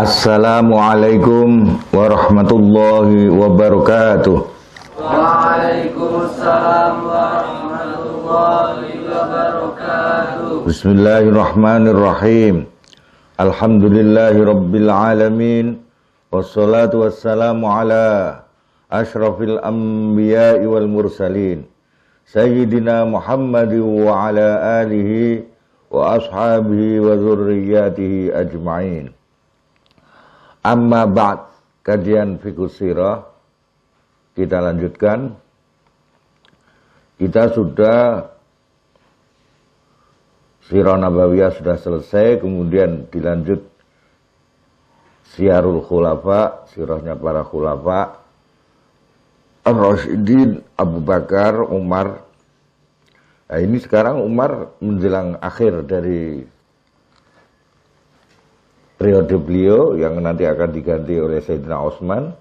Assalamualaikum warahmatullahi wabarakatuh. Waalaikumsalam warahmatullahi wabarakatuh. Bismillahirrahmanirrahim. Alhamdulillahi rabbil alamin. Wassalatu wassalamu ala ashrafil anbiya'i wal mursalin Sayyidina Muhammadin wa ala alihi wa ashabihi wa zurriyatihi ajma'in. Amma ba'd, kajian fiqh sirah kita lanjutkan. Kita sudah sirah nabawiyah sudah selesai, kemudian dilanjut Syiarul Khulafa, sirahnya para khulafa Ar-Rasyidin, Abu Bakar, Umar. Nah, ini sekarang Umar menjelang akhir dari periode beliau yang nanti akan diganti oleh Sayyidina Utsman.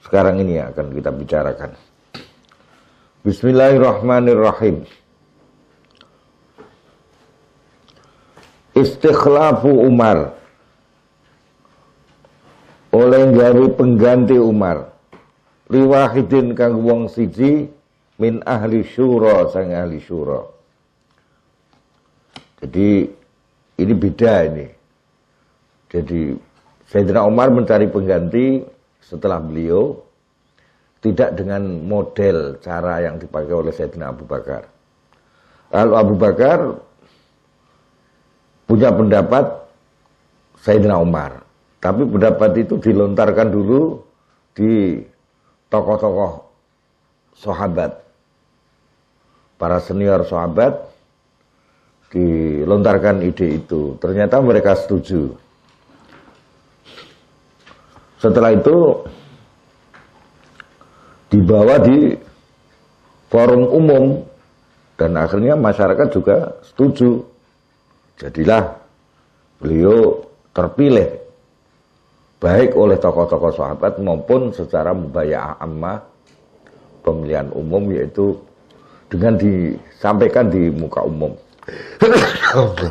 Sekarang ini akan kita bicarakan. Bismillahirrahmanirrahim. Istikhlafu Umar, oleh gawe pengganti Umar, liwahidin kang wong siji min ahli syura, sang ahli syura. Jadi ini beda ini. Jadi Sayyidina Umar mencari pengganti setelah beliau, tidak dengan model cara yang dipakai oleh Sayyidina Abu Bakar. Lalu Abu Bakar punya pendapat Sayyidina Umar, tapi pendapat itu dilontarkan dulu di tokoh-tokoh sahabat, para senior sahabat, dilontarkan ide itu. Ternyata mereka setuju. Setelah itu dibawa di forum umum dan akhirnya masyarakat juga setuju. Jadilah beliau terpilih baik oleh tokoh-tokoh sahabat maupun secara mubaya'ah ammah, pemilihan umum, yaitu dengan disampaikan di muka umum.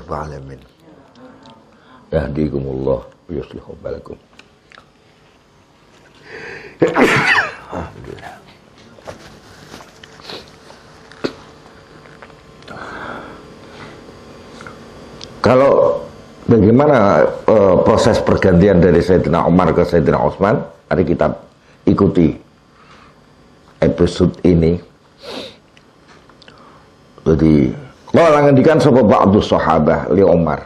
Alamin. Yahdikumullah wa yuslihu balakum. Alhamdulillah. Kalau bagaimana proses pergantian dari Sayyidina Umar ke Sayyidina Utsman, mari kita ikuti episode ini. Jadi, Allah ngendikan sapa ba'du sahabah li Umar.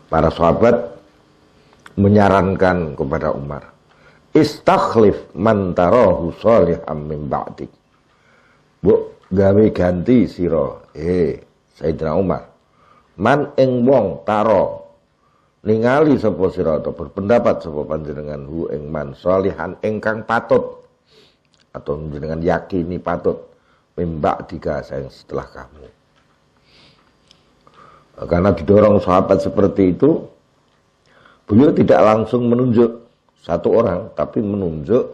Para sahabat menyarankan kepada Umar, istakhlif man tarahu shalihan min ba'dik. Bu, gawe ganti sira, Sayyidina Umar, man ing wong taro ningali sapa sira atau berpendapat sapa panjenengan hu ing man shalihan ingkang patut atau panjenengan yakini patut min ba'dika sayang setelah kamu. Karena didorong sahabat seperti itu, beliau tidak langsung menunjuk satu orang, tapi menunjuk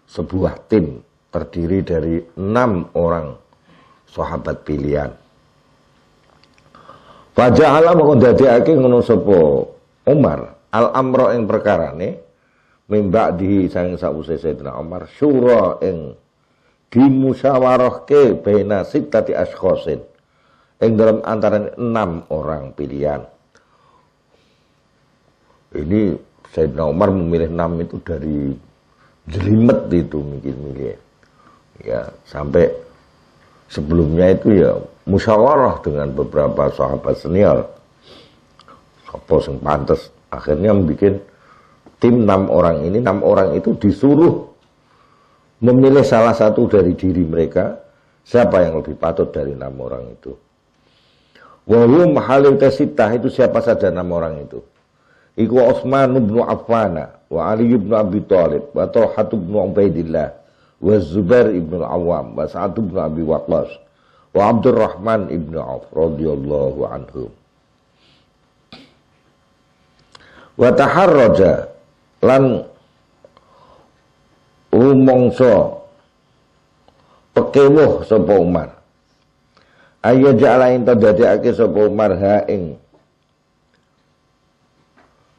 sebuah tim terdiri dari 6 orang sahabat pilihan. Faja'ala mongko dadekake ngono sapa Umar al-amra ing perkarane mimba di sang sawise Sayyidina Umar syura ing dimusyawarahke baina sittati asykhasin ing dalam antara 6 orang pilihan. Ini Sayyidina Umar memilih 6 itu dari jelimet itu mikir-mikir. Ya, sampai sebelumnya itu ya musyawarah dengan beberapa sahabat senior. Sopo sing pantes, akhirnya membuat tim 6 orang ini. 6 orang itu disuruh memilih salah satu dari diri mereka, siapa yang lebih patut dari 6 orang itu. Wa hum halil tasitah, itu siapa saja 6 orang itu. Iku Utsman bin Affan, wa Ali bin Abi Thalib, wa Talhah bin Ubaidillah, wa Zubair bin Al-Awwam, wa Sa'ad bin Abi Waqqas, wa Abdurrahman ibn Auf radhiyallahu anhu. Wa taharraja lan rumangsa pekewuh sapa Umar. Ayo ja'ala ing dadekake sapa Umar ha ing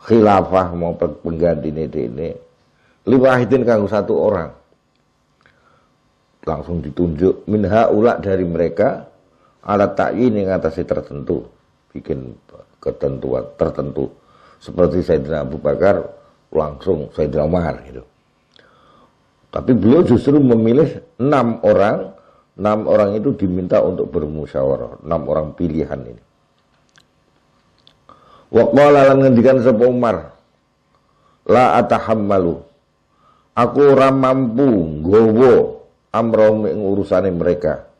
khilafah mau pengganti ini liwahidin kanggo satu orang. Langsung ditunjuk minha ulak dari mereka alat ta'yin yang atasi tertentu, bikin ketentuan tertentu. Seperti Sayyidina Abu Bakar langsung Sayyidina Umar gitu. Tapi beliau justru memilih 6 orang. 6 orang itu diminta untuk bermusyawarah, 6 orang pilihan ini. Wa qala lan ngendikan sapa Umar, la atahammalu. Aku ora mampu nggawa amrahum ing urusane mereka.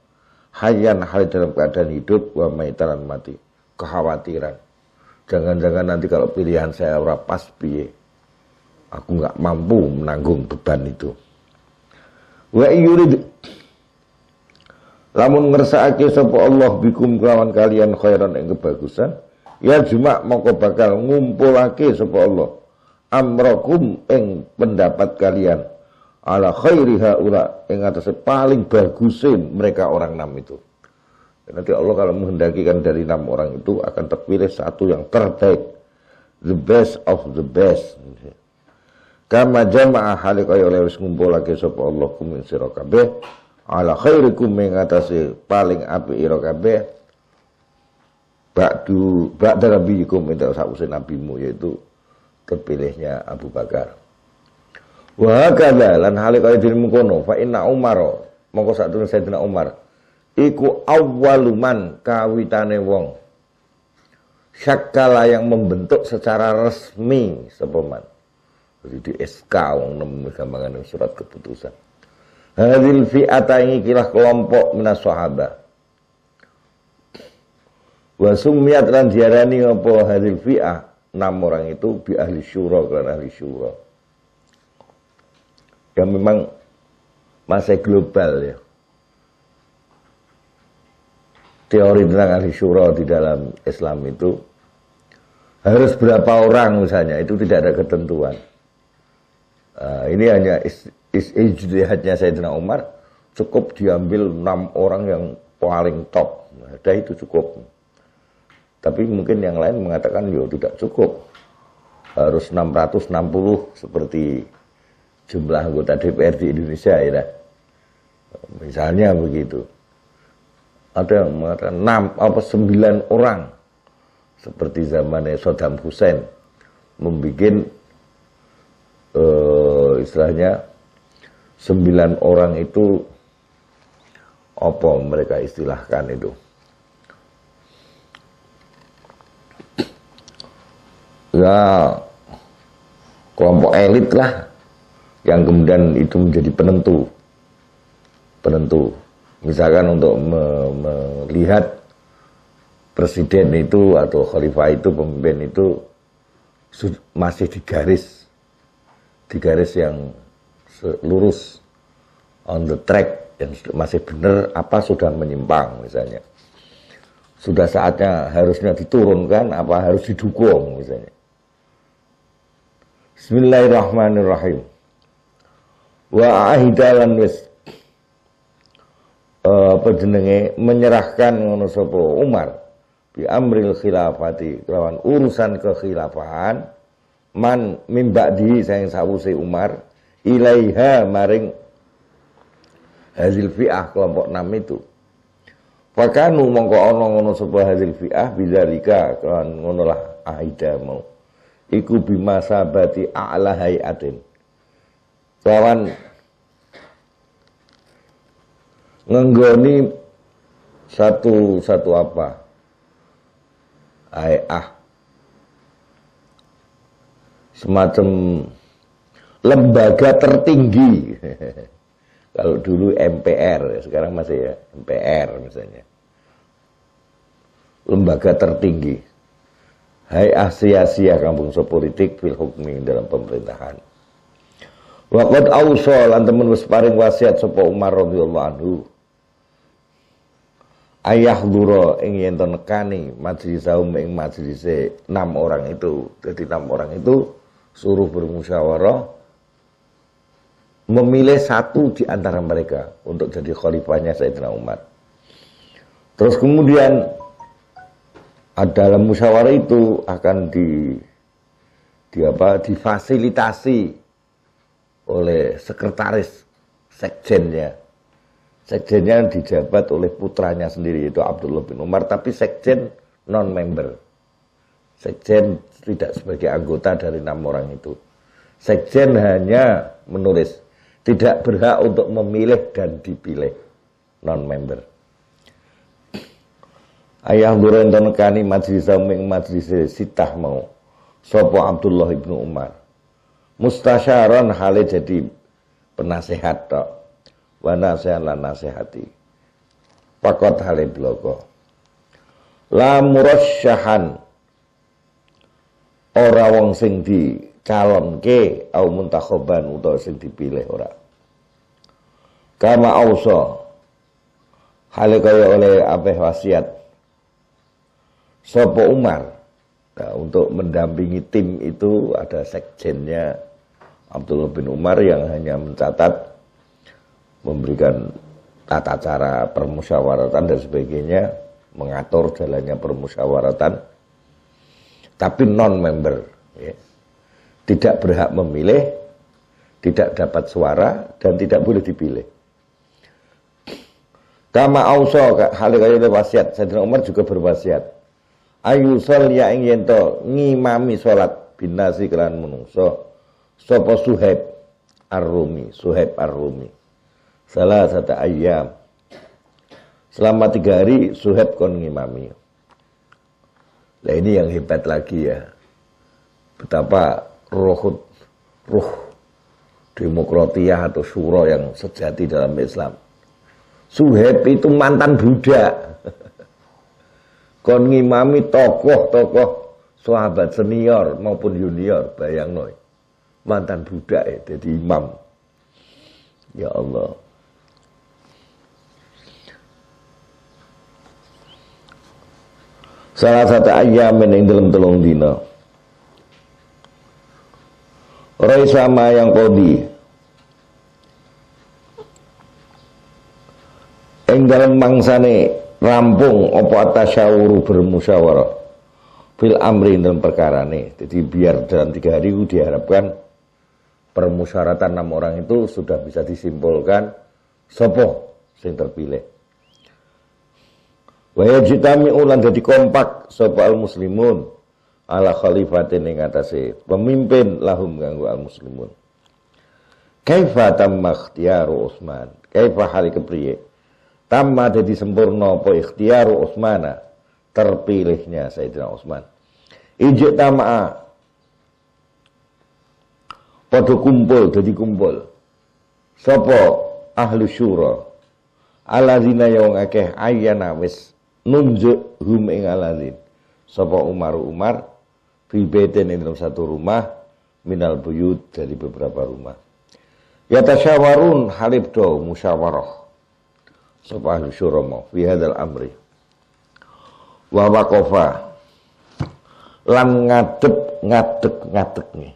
Hayyan hal dalam keadaan hidup wa maitaran mati. Kekhawatiran. Jangan-jangan nanti kalau pilihan saya ora pas piye. Aku enggak mampu menanggung beban itu. Wa yurid lamun ngersakake sapa Allah bikum kelawan kalian khairan ing kebagusan, ya cuma mongko bakal ngumpulake sapa Allah amrakum ing pendapat kalian ala khairiha ula ing atase paling bagusnya mereka orang 6 itu. Dan nanti Allah kalau menghendakikan dari 6 orang itu akan terpilih satu yang terbaik, the best of the best. Kama jama'a halikaya oleh wis ngumpulake sapa Allah kum sira kabeh ala khairikum ing atase paling apik ira kabeh ba'da nabiyikum itu sakwise nabimu, yaitu terpilihnya Abu Bakar. Wa kadza lan hale kaya dene mengkono fa inna Umar mongko sakdurunge Sayyidina Umar iku awwaluman kawitane wong syakala yang membentuk secara resmi sapa man. Jadi di SK wong nemu gampangan surat keputusan. Hadil fi'ata ini kilah kelompok minas sahabat. Wa sumiyat lan diarani apa hadil fi'ah 6 orang itu bi ahli syura karena ahli syura. Yang memang masih global ya. Teori tentang ahli syura di dalam Islam itu harus berapa orang misalnya, itu tidak ada ketentuan. Ini hanya ijtihadnya Sayyidina Umar, cukup diambil 6 orang yang paling top. Ada itu cukup. Tapi mungkin yang lain mengatakan yo tidak cukup. Harus 660 seperti jumlah anggota DPR di Indonesia ya. Misalnya begitu. Ada yang mengatakan 9 orang. Seperti zamannya Saddam Hussein membikin istilahnya 9 orang itu apa mereka istilahkan itu. Ya kelompok elit lah yang kemudian itu menjadi penentu. Misalkan untuk melihat presiden itu atau khalifah itu, pemimpin itu masih di garis yang lurus, on the track, yang masih benar apa sudah menyimpang misalnya. Sudah saatnya harusnya diturunkan apa harus didukung misalnya. Bismillahirrahmanirrahim. Wa ahidalan wis menyerahkan ngono sapa Umar bi amril khilafati kelawan urusan kekhilafahan man mimba'di sayang sawuse Umar ilaiha maring hazil fi'ah kelompok 6 itu. Fakanu mongko ana ngono sapa hazil fi'ah bizalika kan ngono lah aida mau iku bimasabati a'la hayatin lawan ngenggoni satu apa semacam lembaga tertinggi. Kalau dulu MPR, sekarang masih ya MPR misalnya. Lembaga tertinggi. Hay'ah sia-sia kampung politik fil hukmi dalam pemerintahan. Wa qad awsa lan temen wis paring wasiat sapa Umar radhiyallahu anhu. Ayah duro ing yen to nekani majelis saum ing majelise 6 orang itu. Jadi 6 orang itu suruh bermusyawarah memilih satu di antara mereka untuk jadi khalifahnya Sayyidina Umar. Terus kemudian dalam musyawarah itu akan difasilitasi oleh sekretaris sekjennya. Sekjennya dijabat oleh putranya sendiri, itu Abdullah bin Umar, tapi sekjen non-member. Sekjen tidak sebagai anggota dari 6 orang itu. Sekjen hanya menulis, tidak berhak untuk memilih dan dipilih, non-member. Ayah durun tonekani majlis ing majlis sitah mau sopo Abdullah bin Umar. Mustasyaron hale jadi penasehat tok. Wa nasihan lan nasihati. Pakot hale bloko. La murasyahan ora wong sing dicalonke au muntakhoban utawa sing dipilih ora. Kama ausa hale kaya oleh apeh wasiat sapa Umar. Nah, untuk mendampingi tim itu ada sekjennya Abdullah bin Umar yang hanya mencatat, memberikan tata cara permusyawaratan dan sebagainya, mengatur jalannya permusyawaratan, tapi non-member, ya. Tidak berhak memilih, tidak dapat suara, dan tidak boleh dipilih. Kama ausa hale kaya wasiat, Sayyidina Umar juga berwasiat. Ayu sol ya ing yento ngimami salat binasi kelan menungso sapa Suhaib Ar-Rumi, salah satu ayam selama 3 hari Suhaib kon ngimami. Nah ini yang hebat lagi ya, betapa ruh demokratiyah atau syura yang sejati dalam Islam. Suhaib itu mantan budak. Kon ngimami tokoh-tokoh sahabat senior maupun junior, bayangno. Mantan budak ya, jadi imam. Ya Allah. Salah satu ayam yang dalam telung dina. Rai sama yang kodi. Yang dalam mangsane rampung apa tasyawuru bermusyawarah fil amri dalam perkara ini. Jadi biar dalam 3 hari itu diharapkan permusyawaratan 6 orang itu sudah bisa disimpulkan sopo sing terpilih. Wa yajtami'u lan dadi kompak sapa al muslimun ala khalifatin ing atase pemimpin lahum kanggo al muslimun. Kaifa tamma ikhtiyaru Utsman? Kaifa hal kepriye? Tamma dadi sempurna apa ikhtiaru Utsmana, terpilihnya Sayyidina Utsman. Ijtama'a padha kumpul dadi kumpul. Sapa ahli syura? Alladzina yang akeh ayyana wis nunjuk hum ing aladzin. Sapa Umar fi baitin ing dalam satu rumah minal buyut dari beberapa rumah. Yatasyawarun halibdo musyawarah. Sapa ahli syura mau fi hadzal amri. Wa waqafa lan ngadeg nih.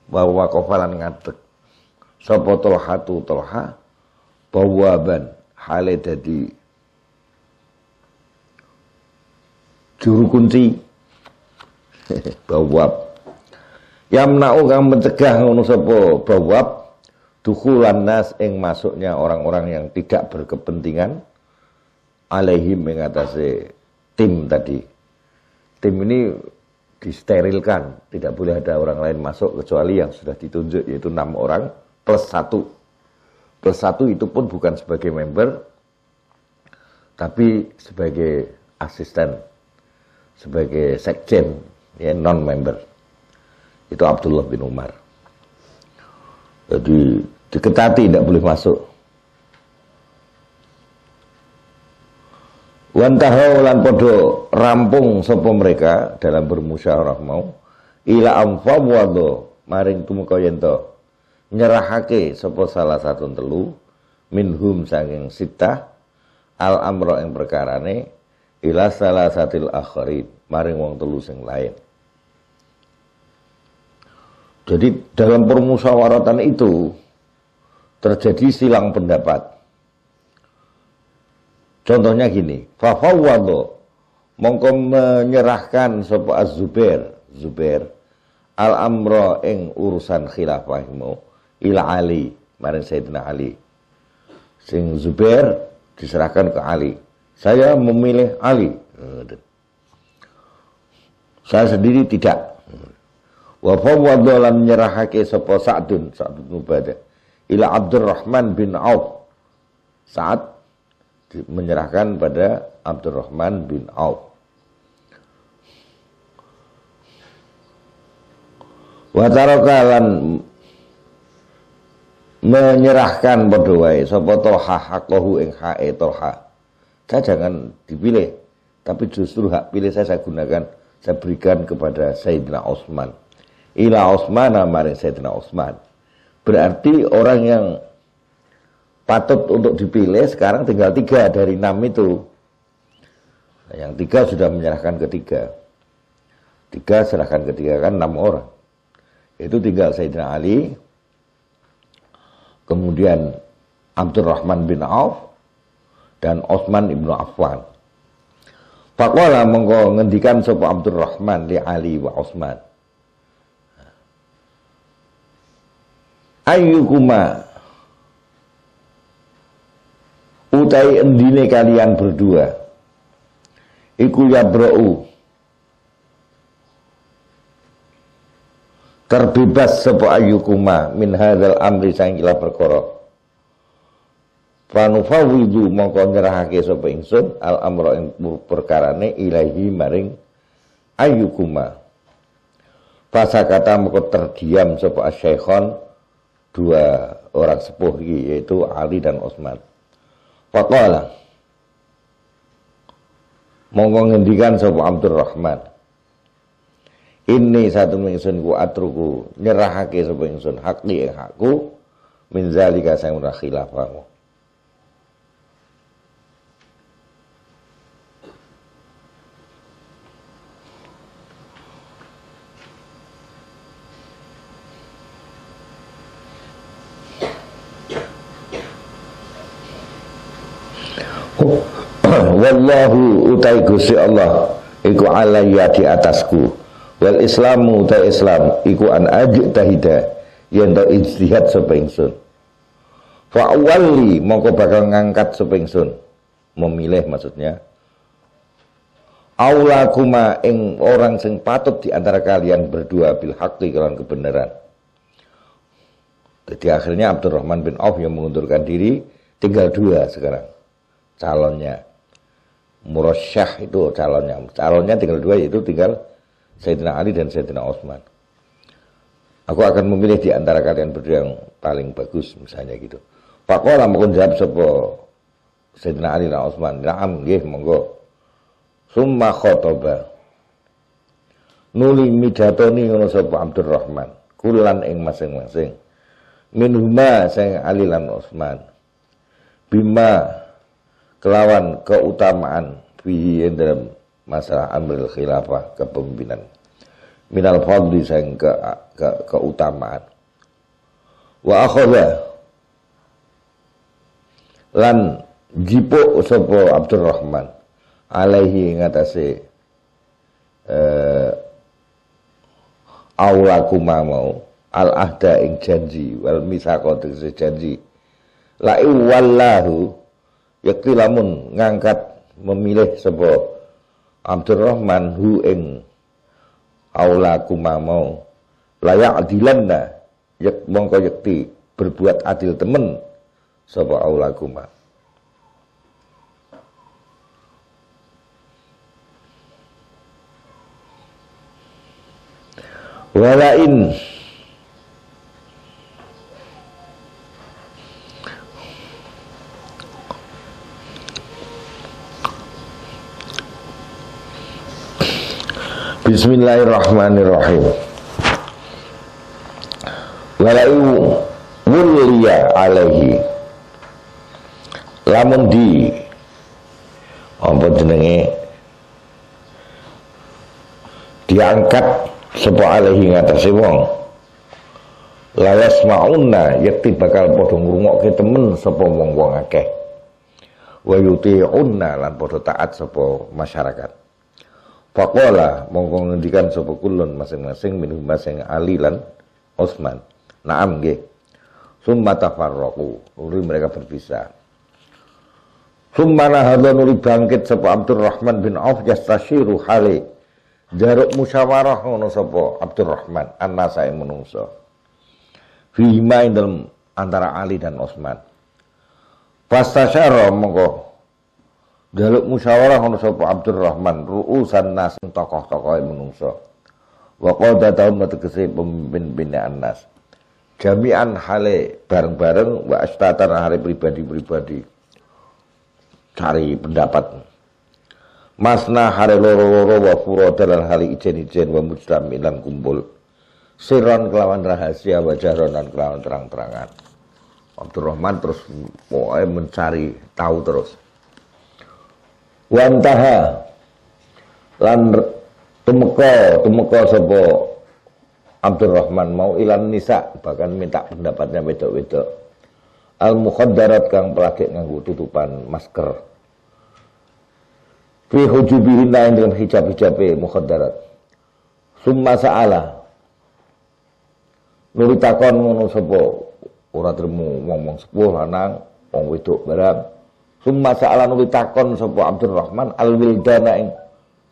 Wa waqafa lan ngadeg. Sapa Talha bawaban hale dadi juru kunci. Bawab yamna'u kang mencegah ngono sapa bawab dukhulan nas ing masuknya orang-orang yang tidak berkepentingan alaihim mengatasi tim tadi. Tim ini disterilkan, tidak boleh ada orang lain masuk kecuali yang sudah ditunjuk, yaitu 6 orang plus 1. Plus 1 itu pun bukan sebagai member, tapi sebagai asisten, sebagai sekjen, ya, non-member. Itu Abdullah bin Umar. Jadi diketati tidak boleh masuk. Wantahau lan podo rampung sapa mereka dalam bermusyawarah mau ila amfam wado maring tumeka yen to nyerahake sapa salah satu telu minhum saking sitah al amro ing perkarane ila salah satil akhirin maring wong telu sing lain. Jadi dalam permusyawaratan itu terjadi silang pendapat. Contohnya gini, fafawwadhu mongko menyerahkan sapa Az-Zubair al amra ing urusan khilafah mau ila Ali maring Sayyidina Ali. Sing Zubair diserahkan ke Ali. Saya memilih Ali. Saya sendiri tidak. Wa fawwadha lan nyerahake sapa Sa'd bin Ubadah ila Abdurrahman bin Auf. Sa'ad menyerahkan pada Abdurrahman bin Auf. Wa taraka lan menyerahkan padha wae sapa Tolha haqahu ing hae Tolha. Saya jangan dipilih, tapi justru hak pilih saya gunakan, saya berikan kepada Sayyidina Utsman. Ila Utsman maring Sayyidina Utsman. Berarti orang yang patut untuk dipilih sekarang tinggal 3 dari 6 itu. Yang 3 sudah menyerahkan ke 3. 3 serahkan ke 3 kan 6 orang. Itu tinggal Sayyidina Ali, kemudian Abdurrahman bin Auf dan Utsman ibnu Affan. Faqala mongko ngendikan sapa Abdurrahman li Ali wa Utsman. Ayyukuma utai endine kalian berdua iku yabra'u terbebas sapa ayyukuma min hadzal amri saingkilah perkara fanufawwidu mongko nyerahake sapa ingsun al amra ing perkarane ilahi maring ayyukuma. Fasakata mongko terdiam sapa asy-syaikhon 2 orang sepuh yaitu Ali dan Utsman. Faqala mongko ngendikan sapa Abdurrahman, ini satu ingsun ku atruku nyerahake sapa ingsun hakli ing hakku min zalika sang ora khilafahmu. Wallahu utai Gusti Allah iku alayya di atasku wal islamu utai Islam iku an ajtahida yen to ijtihad sapa ingsun fa awali mongko bakal ngangkat sapa ingsun memilih maksudnya aulakuma ing orang sing patut di antara kalian berdua bil haqqi kelawan kebenaran. Jadi akhirnya Abdurrahman bin Auf yang mengundurkan diri, tinggal 2 sekarang calonnya. Murasyah itu calonnya tinggal 2, yaitu tinggal Sayyidina Ali dan Sayyidina Utsman. Aku akan memilih di antara kalian berdua yang paling bagus misalnya gitu. Faqala mungkin jawab sapa Sayyidina Ali dan Utsman, "Na'am, nggih, monggo." Summa khotaba nuli midatoni ngono sapa Abdurrahman kulan ing masing-masing minhuma sing Ali lan Utsman bima kelawan keutamaan fihi dalam masalah amril khilafah kepemimpinan minal fadli sang keutamaan wa akhadha lan jipuk sapa Abdurrahman alaihi ngatasi aulakuma mau al ahda ing janji wal misaqat ing janji la wallahu yakti lamun ngangkat memilih sapa Abdurrahman hu ing aulakuma mau layak adilanna yak mongko yakti berbuat adil temen sapa aulakuma. Walain Bismillahirrahmanirrahim. Walau wuliya alaihi lamun di apa jenenge diangkat sapa alaihi ngatasi wong layas mauna yakti bakal padha ngrungokke temen sapa wong-wong akeh wa yuti'unna lan padha taat sapa masyarakat Faqala mongko ngendikan sapa kulun masing-masing minhum masing Ali lan Utsman. Naam nggih. Summa tafarraqu. Uri mereka berpisah. Summa nahadha nuri bangkit sapa Abdurrahman bin Auf yastashiru hale. Jaruk musyawarah ngono sapa Abdurrahman annasa ing menungso. Fihima ing dalem antara Ali dan Utsman. Fastasyara mongko jaluk musyawarah ngono sapa Abdurrahman ru'usan nas tokoh-tokoh menungso. Wa qada taum tegese pemimpin nas. Jami'an hale bareng-bareng wa astatan hale pribadi-pribadi. Cari pendapat. Masna hale loro-loro wa furada lan hale ijen-ijen wa mujtamilan kumpul. Siron kelawan rahasia wa jaron lan kelawan terang-terangan. Abdurrahman terus mulai mencari tahu terus. Wantaha lan tumeka sapa Abdurrahman mau ilan nisa bahkan minta pendapatnya wedok-wedok al mukhaddarat kang pelagek nganggo tutupan masker fi hujubihinna ing dalam hijab-hijabe mukhaddarat summa sa'ala nuli takon ngono sapa ora tremu wong-wong sepuh lanang wong wedok barang. Summa sa'ala nuli takon sapa Abdurrahman al-wildana ing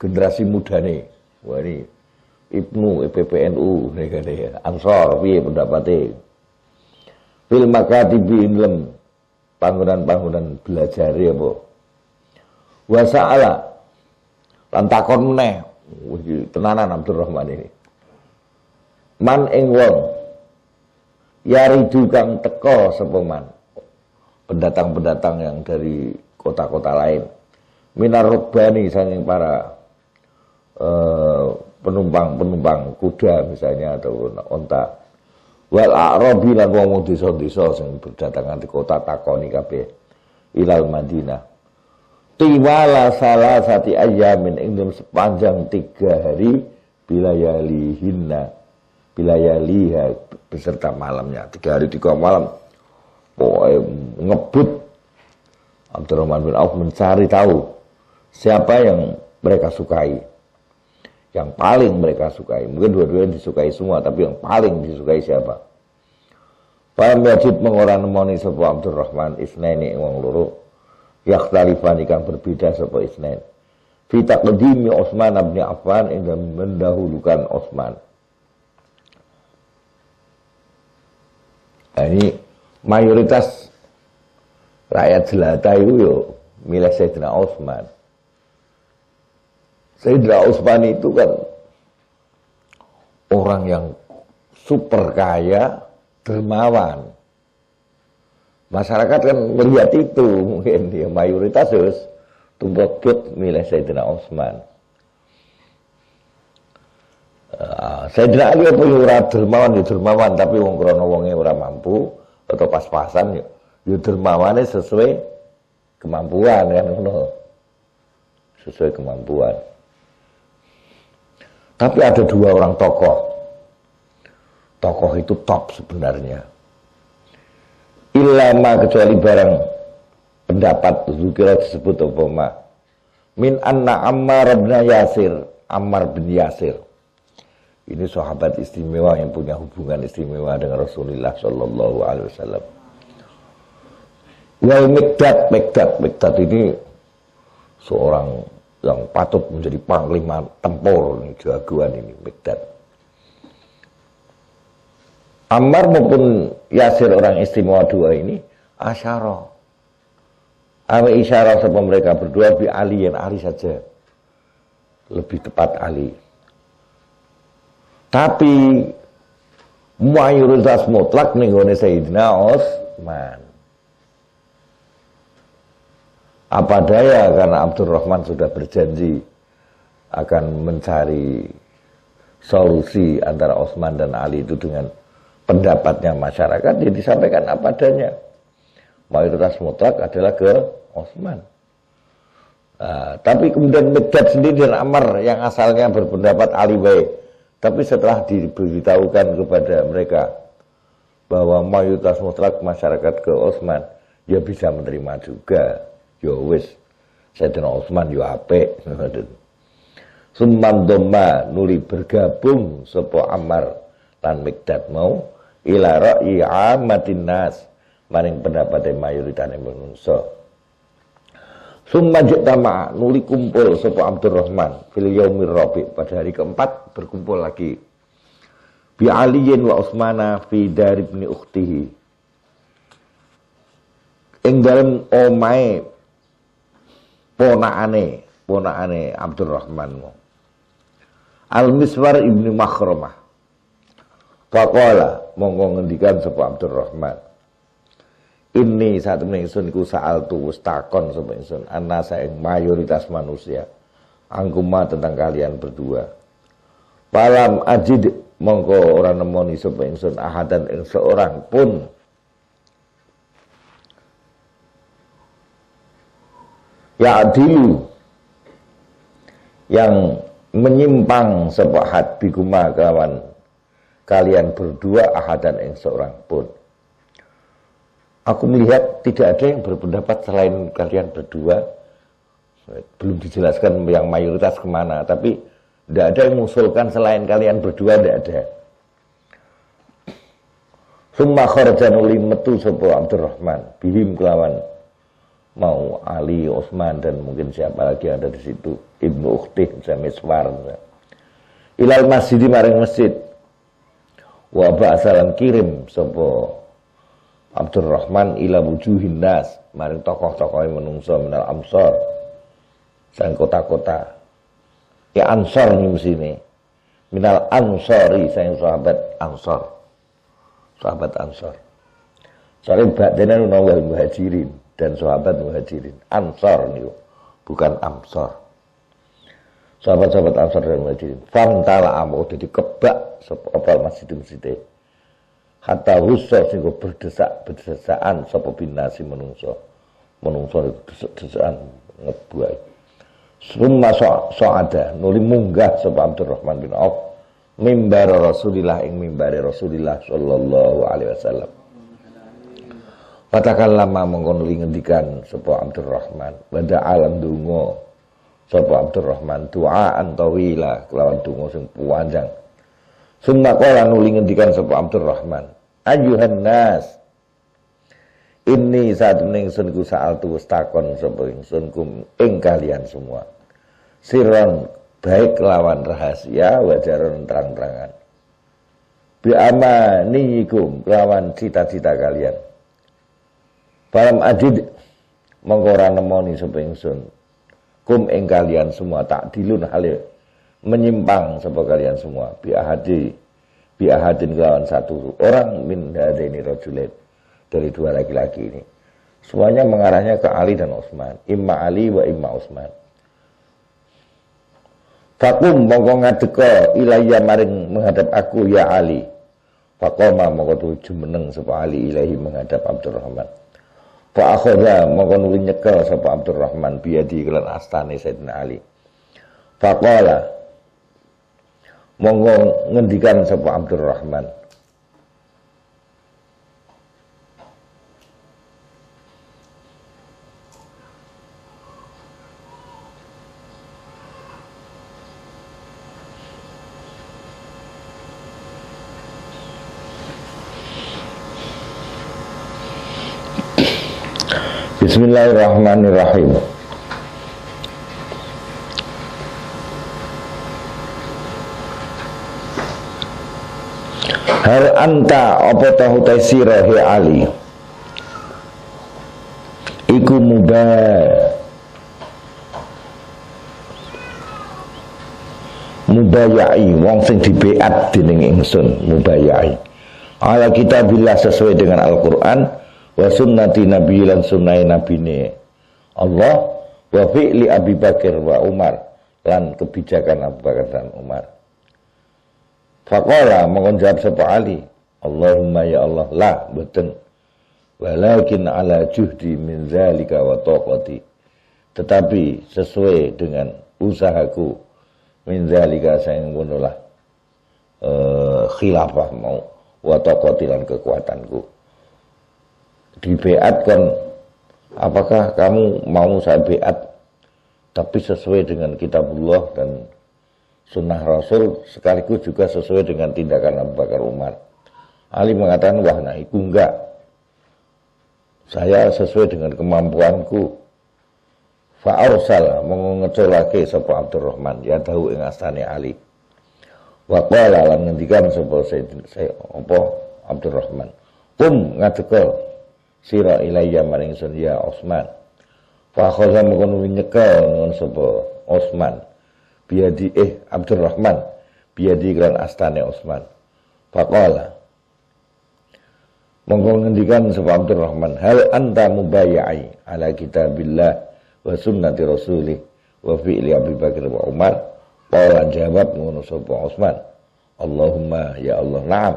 generasi mudane. Wah ini Ibnu PPNU nek Ansor piye pendapate. Fil makatibi ilm panggonan-panggonan belajar apa. Wa sa'ala lan takon meneh. Tenanan Abdurrahman ini. Man ing wong yaridu kang teka sapa man. Pendatang-pendatang yang dari kota-kota lain. Minar rukbani saking para penumpang kuda misalnya atau onta. Wal a'rabi lan wong desa-desa sing berdatangan di kota takoni kabeh ilal Madinah. Tiwala salasati ayyamin ing sepanjang 3 hari bilayalihinna bilayaliha beserta malamnya 3 hari 3 malam. Ngebut Abdurrahman bin Auf mencari tahu siapa yang mereka sukai, yang paling mereka sukai. Mungkin dua-duanya disukai semua, tapi yang paling disukai siapa? Paham wajib mengoran nemoni sapa Abdurrahman isnaini wong loro yakhtalifani kang berbeda sapa isnain fi taqdimi Utsman bin Affan ing mendahulukan Utsman. Ini mayoritas rakyat jelata itu yo milih Sayyidina Utsman. Sayyidina Utsman itu kan orang yang super kaya, dermawan. Masyarakat kan melihat itu, mungkin dia mayoritas harus tumpuk milih Sayyidina Utsman. Sayyidina Ali apa ora dermawan ya dermawan, tapi wong krana wonge ora mampu atau pas-pasan ya dermawane sesuai kemampuan kan ngono. Sesuai kemampuan. Tapi ada 2 orang tokoh. Tokoh itu top sebenarnya. Ilama kecuali barang pendapat zikira disebut apa ma. Min anna Ammar bin Yasir, Ammar bin Yasir. Ini sahabat istimewa yang punya hubungan istimewa dengan Rasulullah Shallallahu Alaihi Wasallam. Wal Miqdad ini seorang yang patut menjadi panglima tempur, jagoan ini Miqdad. Ammar maupun Yasir orang istimewa 2 ini asyara. Ame isyarah sama mereka berdua bi Ali saja. Lebih tepat Ali. Tapi mayoritas mutlak ning gone Sayyidina Utsman. Apa daya karena Abdurrahman sudah berjanji akan mencari solusi antara Utsman dan Ali itu dengan pendapatnya masyarakat, dia disampaikan apa adanya. Mayoritas mutlak adalah ke Utsman. Tapi kemudian Miqdad sendiri dan Ammar yang asalnya berpendapat Ali baik. Tapi setelah diberitahukan kepada mereka bahwa mayoritas mutlak masyarakat ke Utsman, ya bisa menerima juga. Ya wis, Sayyidina Utsman yo apik. Summan dhamma nuli bergabung sapa Ammar lan Mikdad mau ila ra'yi ammatin nas maring pendapate mayoritas manungsa. Summa jitama nuli kumpul sapa Abdurrahman fil yaumir rabi pada hari keempat berkumpul lagi bi Aliyin wa Utsmana fi dar ibni ukhtihi ing dalem omahe ponakane Abdurrahman Al-Miswar ibni Makhramah. Faqala monggo ngendikan sapa Abdurrahman, ini saat ingsun iku sa'altu wis takon sapa ingsun anasa ing mayoritas manusia angkuma tentang kalian berdua. Palam ajid mongko ora nemoni sapa ingsun ahadan ing seorang pun ya adilu yang menyimpang sapa had bikuma kelawan kalian berdua ahadan ing seorang pun. Aku melihat tidak ada yang berpendapat selain kalian berdua. Belum dijelaskan yang mayoritas kemana, tapi tidak ada yang mengusulkan selain kalian berdua, tidak ada. Summa kharaja nuli metu sapa Abdurrahman bihim kelawan mau Ali, Utsman dan mungkin siapa lagi ada di situ, Ibnu Ukhtih, Miswar. Ilal masjid maring masjid. Wa ba'salan kirim sapa Abdurrahman ila wujuhin nas maring tokoh-tokoh menungso minal amsor sang kota-kota. Ya ansor nih mesine. Minal ansori sang sahabat ansor. Sahabat ansor. Soalnya badene ana wal muhajirin dan sahabat muhajirin. Ansor niku bukan amsor. Sahabat-sahabat ansor dan muhajirin. Famtala amu dadi kebak sapa masjid-masjid. Hatta rusuh sehingga berdesaan sapa binasi menungso desaan ngebuai. Summa so'ada nuli munggah sapa Abdurrahman bin Auf mimbar Rasulillah ing mimbare Rasulillah sallallahu alaihi wasallam. Patakallama mongko nuli ngendikan sapa Abdurrahman pada alam donga sapa Abdurrahman du'aan tawila kelawan donga sing panjang. Summa qala nuli ngendikan sapa Abdurrahman, ayuhan nas, ini saat ingsun ku sa'altu takon sapa ingsun kum ing kalian semua. Sirron baik lawan rahasia wajaron terang-terangan. Bi amanikum lawan cita-cita kalian. Palam adid mongko ora nemoni sapa ingsun kum ing kalian semua tak dilun hale menyimpang sapa kalian semua bi ahadin lawan satu orang min hadaini rajulain dari dua laki-laki ini. Semuanya mengarahnya ke Ali dan Utsman, imma Ali wa imma Utsman. Fakum mongko ngadeka ilayya maring menghadap aku ya Ali. Faqama mongko jumeneng sapa Ali ilahi menghadap Abdurrahman. Fa akhadha mongko nuli nyekel sapa Abdurrahman biadi kelan astane Sayyidina Ali. Faqala monggo ngendikan sapa Abdurrahman, Bismillahirrahmanirrahim. Hal anta apa tahu taisira hi Ali iku mubayai wong sing dibeat dening ingsun mubayai ala kitabillah sesuai dengan Al-Qur'an wa sunnati nabi lan sunnah nabine Allah wa fi'li Abi Bakar wa Umar lan kebijakan Abu Bakar dan Umar. Faqala mongkon jawab sapa Ali, Allahumma ya Allah la boten walakin ala juhdi min zalika wa taqati, tetapi sesuai dengan usahaku min zalika sayang bunulah khilafah mau wa taqati lan kekuatanku. Di beat kan apakah kamu mau saya beat tapi sesuai dengan kitabullah dan sunnah Rasul sekaligus juga sesuai dengan tindakan Abu Bakar Umar. Ali mengatakan, wah nah itu enggak. Saya sesuai dengan kemampuanku. Fa'arsal mengecolake sapa Abdurrahman ya tahu ing astane Ali. Wa qala lan ngendikan sapa saya apa Abdurrahman. Ngadeka sira ilayya maring sun ya Utsman. Fa khaza mengkono nyekel ngon sapa Utsman. Biadi Abdurrahman biadi kan astane Utsman. Fa qala monggo ngendikan sapa Abdurrahman, hal anta mubayyi ala kitabillah wa sunnati rasulih wa fi'li Abi Bakar wa Umar. Qala jawab ngono sapa Utsman, Allahumma ya Allah na'am.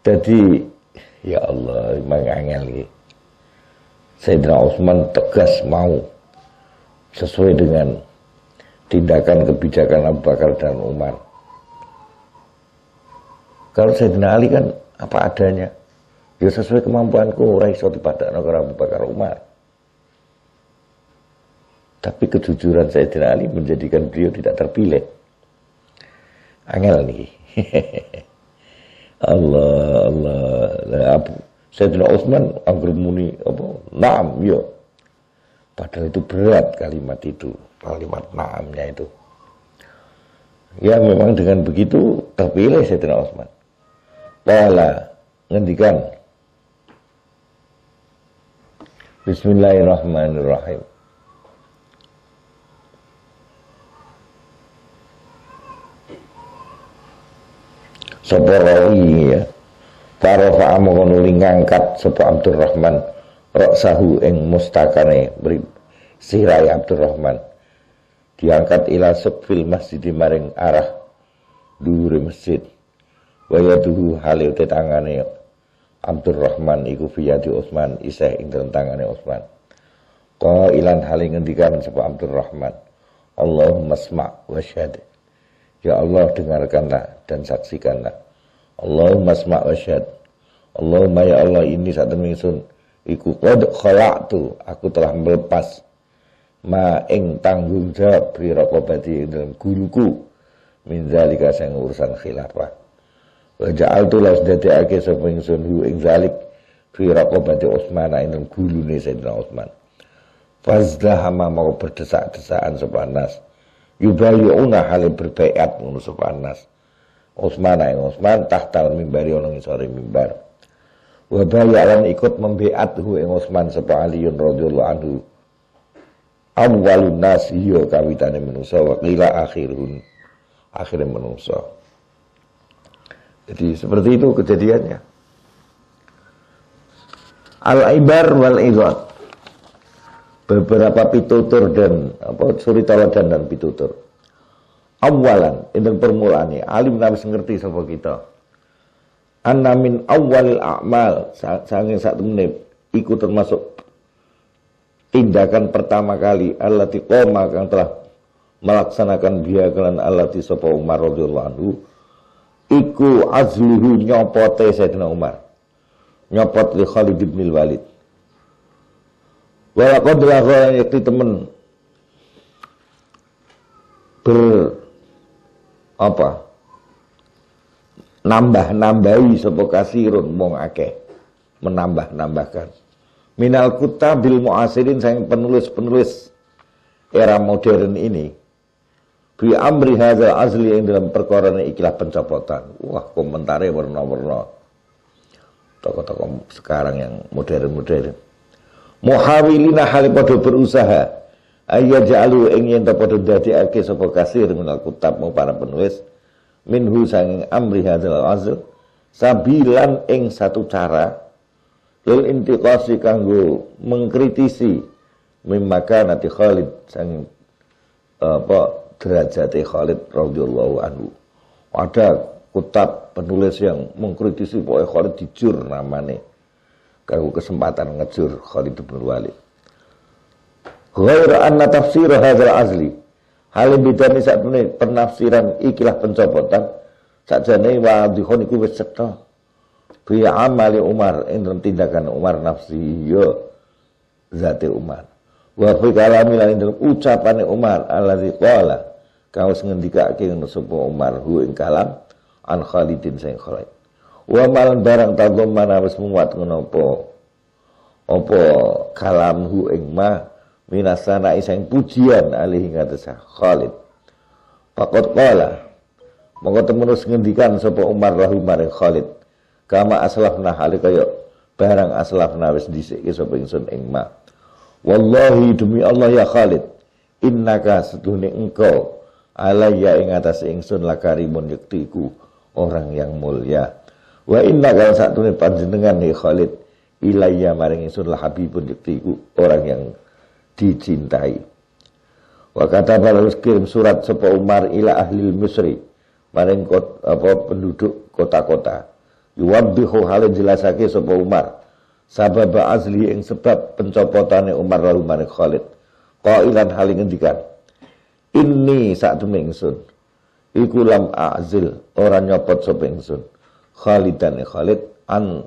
Jadi ya Allah memang angel iki. Sayyidina Utsman tegas mau sesuai dengan tindakan kebijakan Abu Bakar dan Umar. Kalau Sayyidina Ali kan apa adanya. Ya sesuai kemampuanku, ora iso dipadakno karo Abu Bakar Umar. Tapi kejujuran Sayyidina Ali menjadikan beliau tidak terpilih. Angel nih. Allah. Sayyidina Utsman angger muni apa? Naam ya. Padahal itu berat kalimat itu, kalimat naamnya itu. Ya memang dengan begitu terpilih Sayyidina Utsman. Qala ngendikan Bismillahirrahmanirrahim. Sapa rawi ya. Parafa amono ngangkat sapa Abdurrahman ra'sahu ing mustakane sirai Abdurrahman. Diangkat ila sufil masjid maring arah dhuwure masjid. Wa yaduhu hale tangane Abdurrahman iku fiyati Utsman isih ing tangane Utsman. Qailan hale ngendikan sapa Abdurrahman, Allahumma sma' wa syahid. Ya Allah dengarkanlah dan saksikanlah. Allahumma sma' wa syahid. Allahumma ya Allah ini sak temen ingsun iku qad khala'tu, aku telah melepas ma ing tanggung jawab bi raqabati dalam guruku min zalika sing urusan khilafah. Wa ja'altu las dadekake sapa ingsun hu ing zalik fi raqabati Utsman ing gulune Sayyidina Utsman. Fazdahama mau berdesak-desakan sapa nas. Yubayuna hale berbaiat ngono sapa nas. Utsman ing Utsman tahtal mimbari ana ngisore mimbar. Wa bayalan ikut membeat hu ing Utsman sapa Aliun radhiyallahu anhu. Awwalun nas ya kawitane manusa wa qila akhirun akhire manusa. Jadi seperti itu kejadiannya. Al-ibar wal izat. Beberapa pitutur dan suri tauladan dan pitutur. Awalan, itu permulaannya. Alim nabis ngerti sapa kita. Anna min awalil a'mal, sanging sak temene iku termasuk tindakan pertama kali allati qoma kang telah melaksanakan biya kelan allati sapa Umar radhiyallahu anhu. Iku azluhu nyopote Sayyidina Umar. Nyopot li Khalid bin Walid. Walaqad lagha yakti temen nambah-nambahi sapa kasirun mong akeh, menambah-nambahkan. Minal kutabil muasirin sang penulis-penulis era modern ini. Bi amri hadza azli yang dalam perkara ikilah pencopotan. Wah, komentare warna-warna. Tokoh-tokoh sekarang yang modern-modern. Muhawilina hale padha berusaha ayyaj'alu ing yen padha dadekake sapa kasir minal kutab mau para penulis minhu sanging amri hadzal azl sabilan ing satu cara lil intiqasi kanggo mengkritisi mimaka nati Khalid sanging derajate Khalid radhiyallahu anhu. Ada kutab penulis yang mengkritisi pokoknya Khalid dijur namanya kanggo kesempatan ngejur Khalid bin Walid. Ghaira anna tafsir hadzal azli hal bidane sakmene penafsiran ikilah pencopotan sakjane wadihon iku wis cetha bi amali Umar ing tindakan Umar nafsi yo zate Umar Wa fi kalami lan dalam ucapane Umar allazi qala kaos ngendikake ngono sapa Umar hu ing kalam an Khalidin sing Khalid. Wa malan barang tagom mana wis muat ngono apa kalam hu ing ma minasana iseng pujian alih ngatesa Khalid. Faqad qala monggo temenus ngendikan sapa Umar lahu maring Khalid kama aslafna hale kaya barang aslafna wis dhisike sapa ingsun ing ma. Wallahi demi Allah ya Khalid innaka sedune engkau alayya ing atas ingsun lakarimun yaktiku orang yang mulia. Wa innaka satune panjenengan ya Khalid ilayya maring ingsun la habibun yaktiku orang yang dicintai. Wa kata balus kirim surat sapa Umar ila ahli Misri maring penduduk kota-kota. Yuwaddihu hal jelasake sapa Umar sabab azli ing sebab pencopotane Umar lalu maring Khalid. Qailan hal ngendikan inni saktemene ingsun iku lam azil ora nyopot sapa ingsun Khalidan Khalid an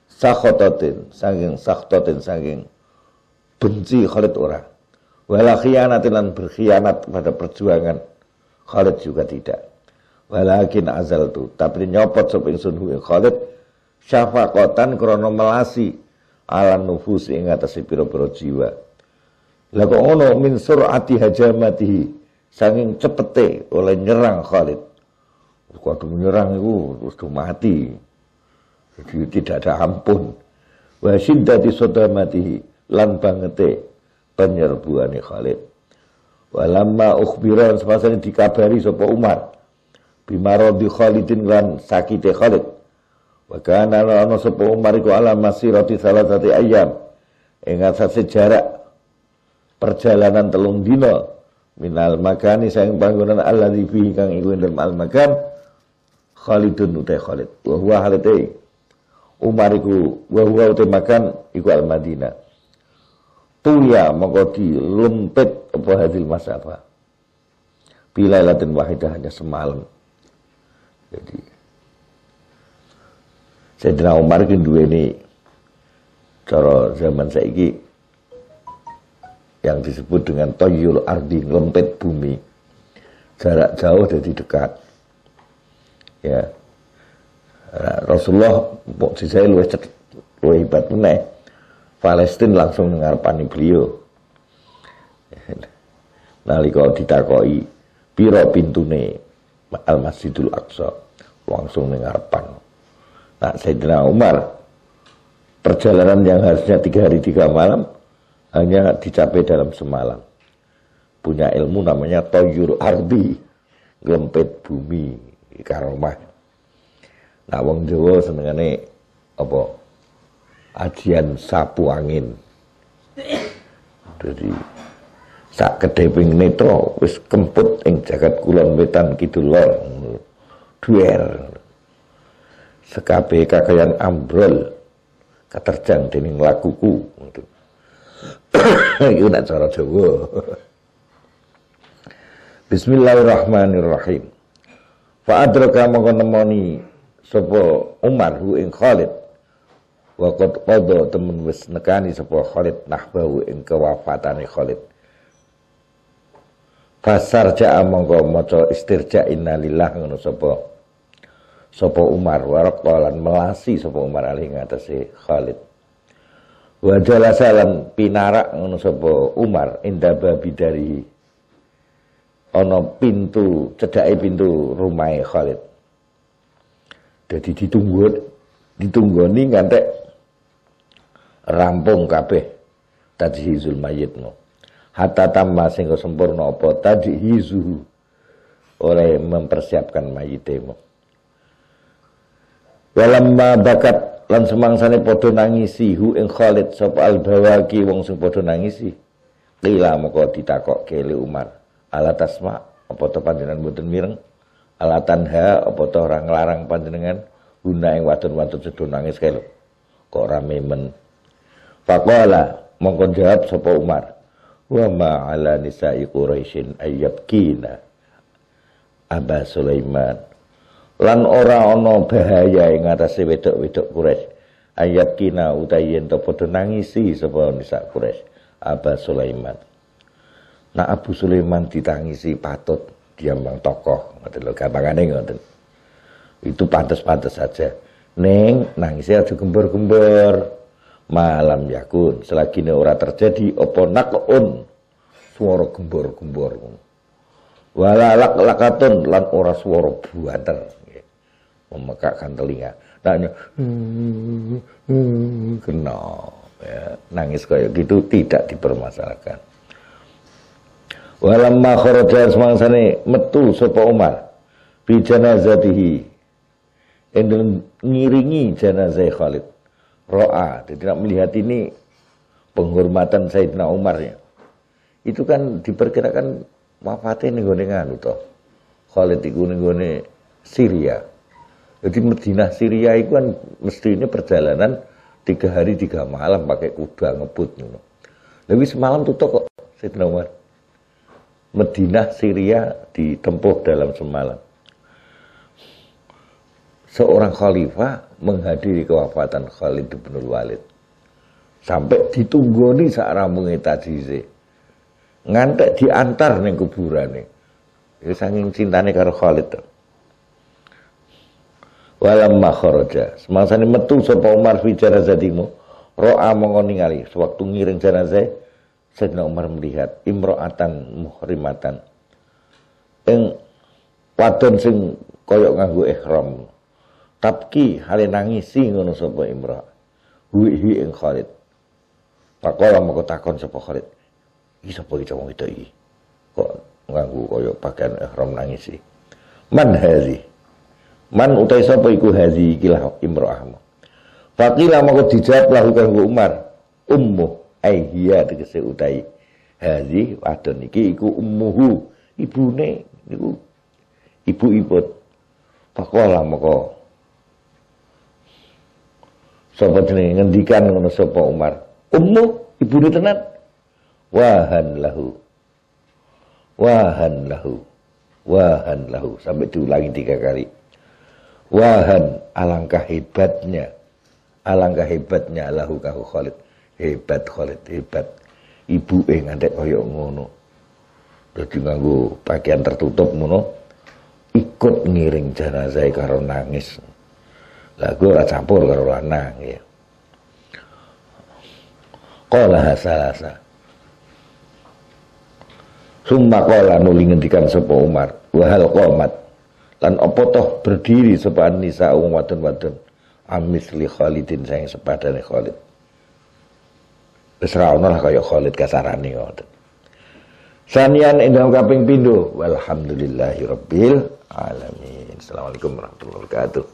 sakhotatin saking benci Khalid ora. Wala khianatin lan berkhianat pada perjuangan Khalid juga tidak. Walakin azaltu tapi nyopot sapa ingsun hu Khalid syafaqatan krana melasi ala nufus ing atase pira-pira jiwa. Lah kok ono min sur'ati hajamatihi saking cepete oleh nyerang Khalid. Kudu menyerang itu terus mati. Jadi tidak ada ampun. Wa syiddati sodamatihi lan bangete penyerbuane Khalid. Walamma ukhbiran semasa dikabari sapa Umar bimaradi Khalidin lan sakite Khalid. Wa kana ana sapa Umar iku ala masirati salasati ayyam ing atase jarak perjalanan 3 dina minal makani saing panggonan alladzi fihi kang iku ing al makan Khalidun utai Khalid wa huwa halate Umar iku wa huwa utai makan iku al Madinah. Tuya mongko dilempit apa hadil masafah bilailatin wahidah hanya semalam. Jadi Sayyidina Umar ki duweni cara zaman saiki yang disebut dengan toyul ardi ngelempit bumi, jarak jauh jadi dekat ya. Rasulullah mukjizat luwih hebat meneh. Palestina langsung ngarepani beliau. Nalika ditakoki pira pintune Al Masjidul Aqsa langsung ngarepan. Nah, Sayyidina Umar perjalanan yang harusnya 3 hari 3 malam hanya dicapai dalam semalam. Punya ilmu namanya toyur ardi, ngelempit bumi karomah. Nah, wong Jawa senengane apa? Ajian sapu angin. Jadi sak kedheping netra wis kemput ing jagat kulon wetan kidul lor. Duer. Sekabe kakayan ambrol katerjang dening lakuku. Iku nek cara Jawa. Bismillahirrahmanirrahim. Fa adraka mongko nemoni sapa Umar hu ing Khalid. Wa qad qada temen wis nekani sapa Khalid nahbahu ing kewafatane Khalid. Fasar ja'a mongko maca istirja innalillah ngono sapa Umar waraqalan melasi sapa Umar alih ngatasi Khalid. Wa jalasalan pinarak ngono sapa Umar inda babidari ana pintu cedhake pintu rumahe Khalid. Dadi ditunggoni ngantek rampung kabeh tajhizul mayitno. Hatta tamma sehingga sempurna apa tajhizuhu oleh mempersiapkan mayitemu. Walamma bakat lan semangsane padha nangisi hu ing Khalid sapa al-bawaki wong sing padha nangisi. Qila moko ditakokke le Umar, ala tasma apa to panjenengan mboten mireng? Ala tanha apa to ora nglarang panjenengan guna ing wadon-wadon sedo nangis kae lho. Kok rame men. Faqala mongko jawab sapa Umar, wa ma ala nisa'i Quraisyin ayyabkina Aba Sulaiman. Lan ora ana bahaya ing atase wedok-wedok Quraisy. Ayyabkina utawi yen to padha nangisi sapa nisa Quraisy. Aba Sulaiman. Nah Abu Sulaiman ditangisi patut diambang tokoh, ngoten lho gampangane ngoten. Itu pantes-pantes saja. Neng nangisnya aja gembor-gembor. Malam yakun selagi ora terjadi apa naqun swara gembor-gembor. Wala lak-lakatun lan ora swara buanter. Memekakkan telinga. Nanya kena ya, nangis kayak gitu tidak dipermasalahkan. Walamma kharaja semangsane metu sapa Umar bi janazatihi endel ngiringi jenazah Khalid. Ro'a, tidak melihat ini penghormatan Sayyidina Umar ya. Itu kan diperkirakan wafatnya ning gone nganu to. Khalid iku ning gone Syria. Jadi Madinah Syria itu kan mestinya perjalanan 3 hari 3 malam pakai kuda ngebut ngono. Tapi semalam tutup kok Sayyidina Umar. Madinah Syria ditempuh dalam semalam. Seorang khalifah menghadiri kewafatan Khalid bin Walid. Sampai ditunggoni sak rampunge tajise. Ngantek diantar ning kuburane. Ya saking cintane karo Khalid to. Walamma kharaja semangsane metu sapa Umar fi janazatimu ro'a mongko ningali sewaktu ngiring jenazah Sayyidina Umar melihat imro'atan muhrimatan ing wadon sing kaya nganggo ihram tabki hale nangisi ngono sapa imra wi ing Khalid pakola moko takon sapa Khalid iki sapa iki wong iki kok nganggo kaya pakaian ihram nangisi man hazi man utai sapa iku hazi ikilah imra'ah faqila moko dijawab lahu kanggo Umar ummu aihiya tegese utai hazi wadon iki iku ummuhu ibune niku ibu-ibu pakola moko sapa jenenge ngendikan ngono sapa Umar ummu ibune tenan wahan lahu sampai diulangi 3 kali wahan alangkah hebatnya lahu kahu Khalid hebat ibu ngantek kaya ngono dadi nganggo pakaian tertutup ngono ikut ngiring jenazah karo nangis. Lah gue ora campur karo lanang ya. Qala hasalasa. Summa qala nuli ngendikan sapa Umar, wa hal qamat. Lan apa toh berdiri sapa nisa wadon-wadon amisli Khalidin sayang sepadane Khalid. Wis ra ono lah kaya Khalid kasarane ngoten. Sanian endang kaping pindho walhamdulillahirabbil alamin. Assalamualaikum warahmatullahi wabarakatuh.